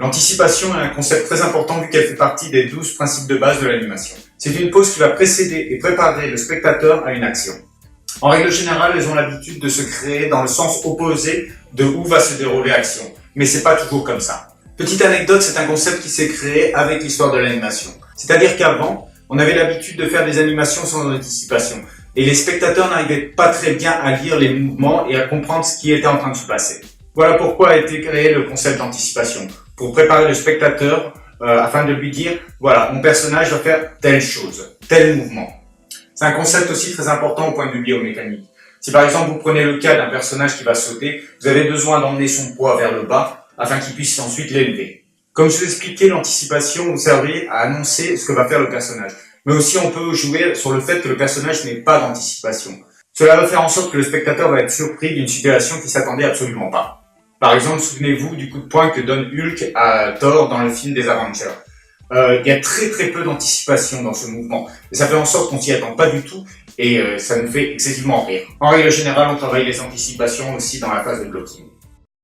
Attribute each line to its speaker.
Speaker 1: L'anticipation est un concept très important vu qu'elle fait partie des 12 principes de base de l'animation. C'est une pause qui va précéder et préparer le spectateur à une action. En règle générale, elles ont l'habitude de se créer dans le sens opposé de où va se dérouler l'action. Mais c'est pas toujours comme ça. Petite anecdote, c'est un concept qui s'est créé avec l'histoire de l'animation. C'est-à-dire qu'avant, on avait l'habitude de faire des animations sans anticipation. Et les spectateurs n'arrivaient pas très bien à lire les mouvements et à comprendre ce qui était en train de se passer. Voilà pourquoi a été créé le concept d'anticipation. Pour préparer le spectateur afin de lui dire « Voilà, mon personnage va faire telle chose, tel mouvement ». C'est un concept aussi très important au point de vue biomécanique. Si par exemple vous prenez le cas d'un personnage qui va sauter, vous avez besoin d'emmener son poids vers le bas afin qu'il puisse ensuite l'élever. Comme je vous expliquais, l'anticipation vous servit à annoncer ce que va faire le personnage. Mais aussi on peut jouer sur le fait que le personnage n'ait pas d'anticipation. Cela va faire en sorte que le spectateur va être surpris d'une situation qu'il s'attendait absolument pas. Par exemple, souvenez-vous du coup de poing que donne Hulk à Thor dans le film des Avengers. Il y a très peu d'anticipation dans ce mouvement. Et ça fait en sorte qu'on s'y attend pas du tout et ça nous fait excessivement rire. En règle générale, on travaille les anticipations aussi dans la phase de blocking.